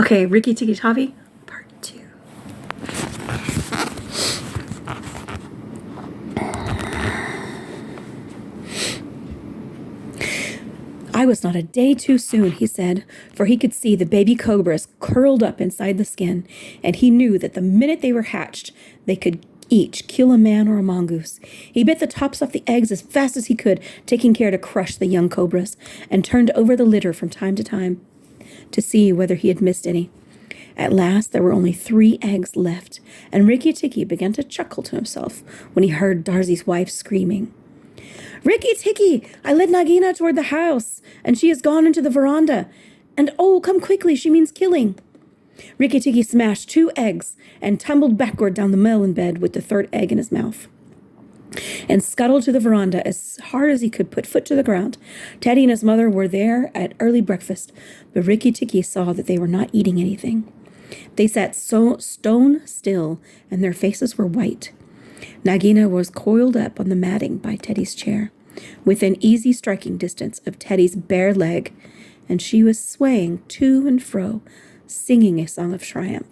Okay, Rikki Tikki Tavi, part 2. I was not a day too soon, he said, for he could see the baby cobras curled up inside the skin, and he knew that the minute they were hatched, they could each kill a man or a mongoose. He bit the tops off the eggs as fast as he could, taking care to crush the young cobras, and turned over the litter from time to time to see whether he had missed any. At last, there were only 3 eggs left, and Rikki Tikki began to chuckle to himself when he heard Darzy's wife screaming. "Rikki Tikki, I led Nagina toward the house, and she has gone into the veranda. And oh, come quickly, she means killing." Rikki Tikki smashed 2 eggs and tumbled backward down the melon bed with the 3rd egg in his mouth, and scuttled to the veranda as hard as he could put foot to the ground. Teddy and his mother were there at early breakfast, but Rikki Tikki saw that they were not eating anything. They sat stone still, and their faces were white. Nagina was coiled up on the matting by Teddy's chair, within easy striking distance of Teddy's bare leg, and she was swaying to and fro, singing a song of triumph.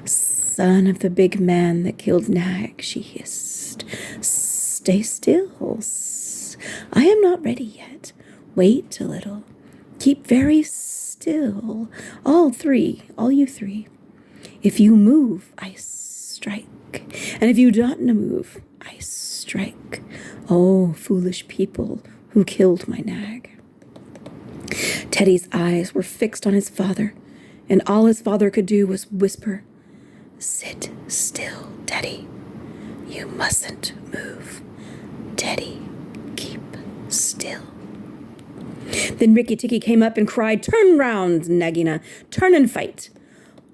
"Son of the big man that killed Nag," she hissed, "stay still. I am not ready yet. Wait a little. Keep very still. All you three. If you move, I strike. And if you don't move, I strike. Oh, foolish people who killed my Nag." Teddy's eyes were fixed on his father, and all his father could do was whisper, "Sit still, Teddy. You mustn't move. Teddy, keep still." Then Rikki Tikki came up and cried, "Turn round, Nagina. Turn and fight."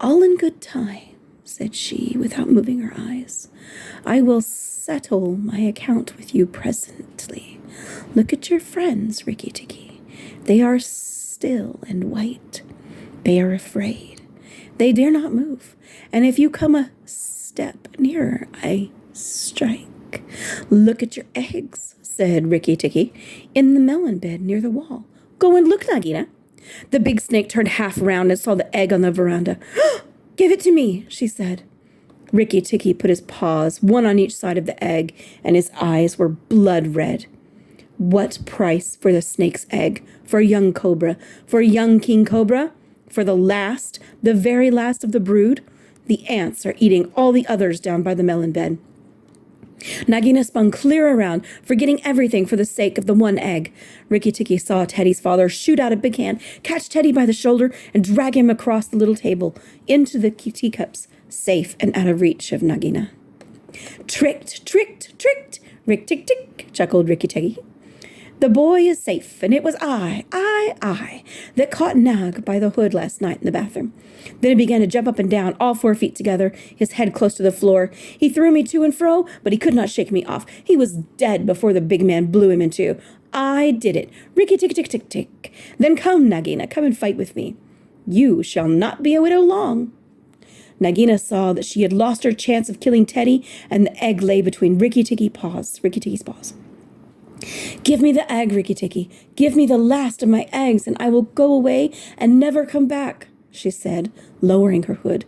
"All in good time," said she, without moving her eyes. "I will settle my account with you presently. Look at your friends, Rikki Tikki. They are still and white. They are afraid. They dare not move. And if you come a step nearer, I strike. Look at your eggs," said Rikki Tikki, "in the melon bed near the wall. Go and look, Nagina." The big snake turned half around and saw the egg on the veranda. "Give it to me," she said. Rikki Tikki put his paws, one on each side of the egg, and his eyes were blood red. What price for the snake's egg? For a young cobra? For a young king cobra? For the very last of the brood? The ants are eating all the others down by the melon bed. Nagina spun clear around, forgetting everything for the sake of the one egg. Rikki Tikki saw Teddy's father shoot out a big hand, catch Teddy by the shoulder, and drag him across the little table, into the teacups, safe and out of reach of Nagina. "Tricked, tricked, tricked, Rick tick tick," chuckled Rikki Tikki. "The boy is safe, and it was I, that caught Nag by the hood last night in the bathroom." Then he began to jump up and down, all 4 feet together, his head close to the floor. "He threw me to and fro, but he could not shake me off. He was dead before the big man blew him in two. I did it. Rikki tick tick tick tick. Then come, Nagina, come and fight with me. You shall not be a widow long." Nagina saw that she had lost her chance of killing Teddy, and the egg lay between Rikki Tikki's paws. "Give me the egg, Rikki Tikki. Give me the last of my eggs, and I will go away and never come back," she said, lowering her hood.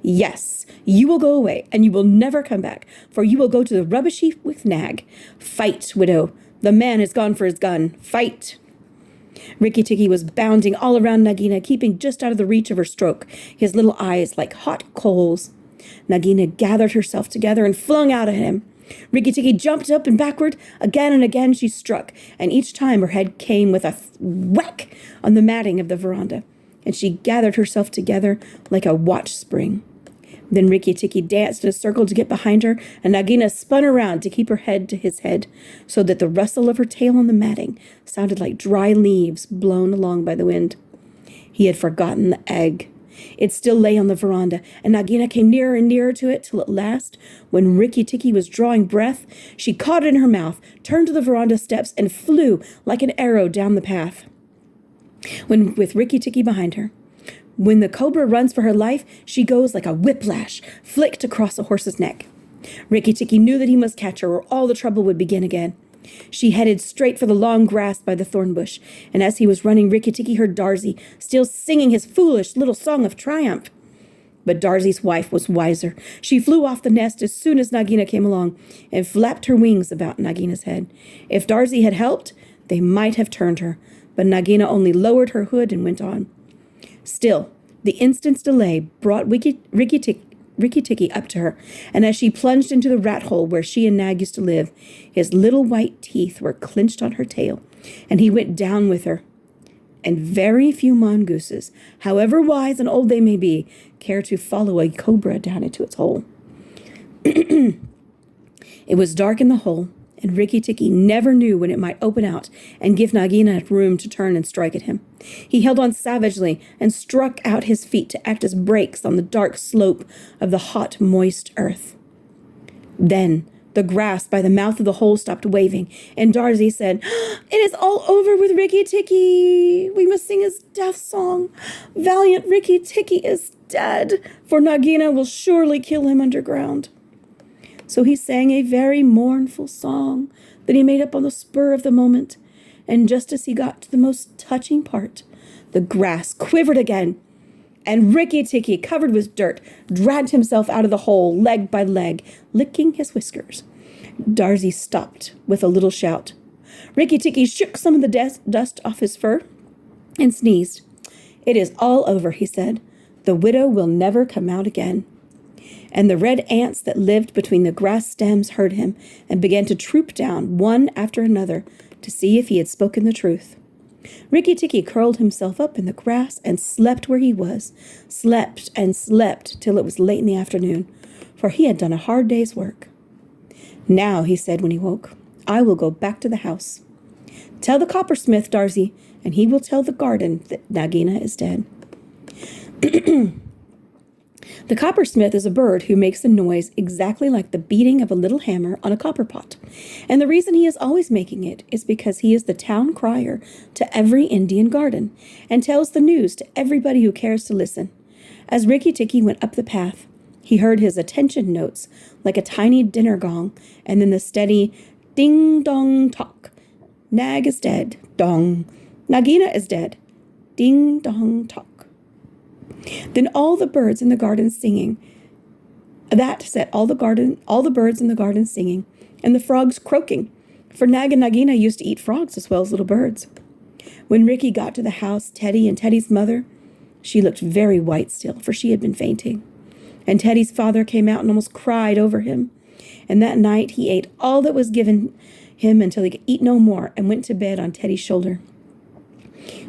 "Yes, you will go away, and you will never come back, for you will go to the rubbish heap with Nag. Fight, widow. The man has gone for his gun. Fight." Rikki Tikki was bounding all around Nagina, keeping just out of the reach of her stroke, his little eyes like hot coals. Nagina gathered herself together and flung out at him. Rikki Tikki jumped up and backward. Again and again she struck, and each time her head came with a whack on the matting of the veranda, and she gathered herself together like a watch spring. Then Rikki Tikki danced in a circle to get behind her, and Nagina spun around to keep her head to his head, so that the rustle of her tail on the matting sounded like dry leaves blown along by the wind. He had forgotten the egg. It still lay on the veranda, and Nagina came nearer and nearer to it, till at last, when Rikki Tikki was drawing breath, she caught it in her mouth, turned to the veranda steps, and flew like an arrow down the path, with Rikki Tikki behind her. When the cobra runs for her life, she goes like a whiplash, flicked across a horse's neck. Rikki Tikki knew that he must catch her, or all the trouble would begin again. She headed straight for the long grass by the thorn bush, and as he was running, Rikki Tikki heard Darzy still singing his foolish little song of triumph. But Darzy's wife was wiser. She flew off the nest as soon as Nagina came along and flapped her wings about Nagina's head. If Darzy had helped, they might have turned her, but Nagina only lowered her hood and went on. Still, the instant's delay brought Rikki Tikki up to her, and as she plunged into the rat hole where she and Nag used to live, his little white teeth were clenched on her tail, and he went down with her. And very few mongooses, however wise and old they may be, care to follow a cobra down into its hole. It was dark in the hole, and Rikki Tikki never knew when it might open out and give Nagina room to turn and strike at him. He held on savagely and struck out his feet to act as brakes on the dark slope of the hot, moist earth. Then the grass by the mouth of the hole stopped waving, and Darzy said, "It is all over with Rikki Tikki. We must sing his death song. Valiant Rikki Tikki is dead, for Nagina will surely kill him underground." So he sang a very mournful song that he made up on the spur of the moment, and just as he got to the most touching part, the grass quivered again, and Rikki Tikki, covered with dirt, dragged himself out of the hole, leg by leg, licking his whiskers. Darzy stopped with a little shout. Rikki Tikki shook some of the dust off his fur and sneezed. "It is all over," he said. "The widow will never come out again." And the red ants that lived between the grass stems heard him and began to troop down, one after another, to see if he had spoken the truth. Rikki Tikki curled himself up in the grass and slept where he was, slept and slept till it was late in the afternoon, for he had done a hard day's work. "Now," he said when he woke, "I will go back to the house. Tell the coppersmith, Darzy, and he will tell the garden that Nagina is dead." The coppersmith is a bird who makes a noise exactly like the beating of a little hammer on a copper pot. And the reason he is always making it is because he is the town crier to every Indian garden and tells the news to everybody who cares to listen. As Rikki Tikki went up the path, he heard his attention notes like a tiny dinner gong, and then the steady ding-dong-tock. Nag is dead. Dong. Nagina is dead. Ding-dong-tock. Then all the birds in the garden singing. That set all the birds in the garden singing, and the frogs croaking, for Nag and Nagina used to eat frogs as well as little birds. When Rikki got to the house, Teddy and Teddy's mother, she looked very white still, for she had been fainting. And Teddy's father came out and almost cried over him. And that night he ate all that was given him until he could eat no more, and went to bed on Teddy's shoulder,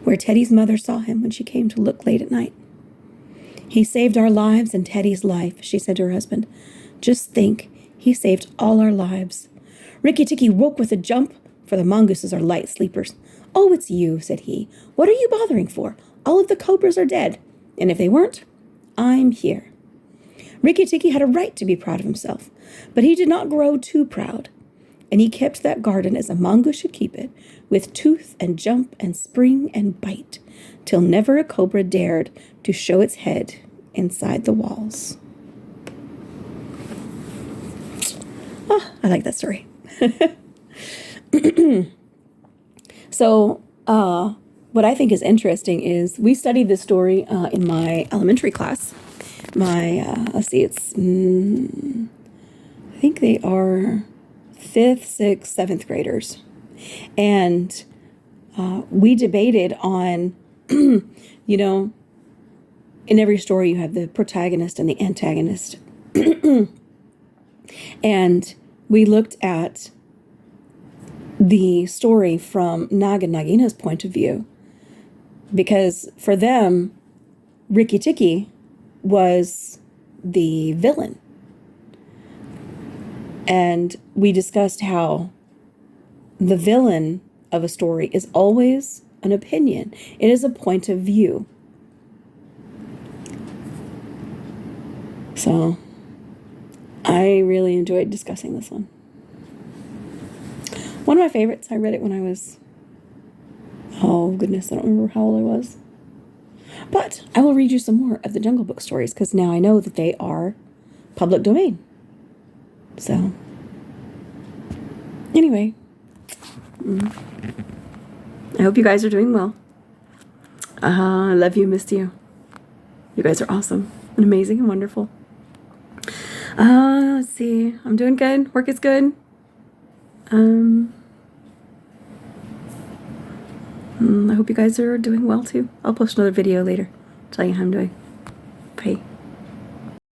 where Teddy's mother saw him when she came to look late at night. "He saved our lives and Teddy's life," she said to her husband. "Just think, he saved all our lives." Rikki Tikki woke with a jump, for the mongooses are light sleepers. "Oh, it's you," said he. "What are you bothering for? All of the cobras are dead, and if they weren't, I'm here." Rikki Tikki had a right to be proud of himself, but he did not grow too proud, and he kept that garden as a mongoose should keep it, with tooth and jump and spring and bite, till never a cobra dared to show its head inside the walls. Oh, I like that story. So, what I think is interesting is we studied this story in my elementary class. Let's see, I think they are 5th, 6th, 7th graders. And we debated on, in every story you have the protagonist and the antagonist. And we looked at the story from Nag and Nagina's point of view, because for them, Rikki Tikki was the villain. And we discussed how the villain of a story is always an opinion. It is a point of view. So I really enjoyed discussing this one. One of my favorites, I read it when I was, oh goodness, I don't remember how old I was. But I will read you some more of the Jungle Book stories, because now I know that they are public domain. So, anyway, I hope you guys are doing well. I love you, missed you. You guys are awesome and amazing and wonderful. Let's see. I'm doing good. Work is good. I hope you guys are doing well too. I'll post another video later. Tell you how I'm doing. Bye.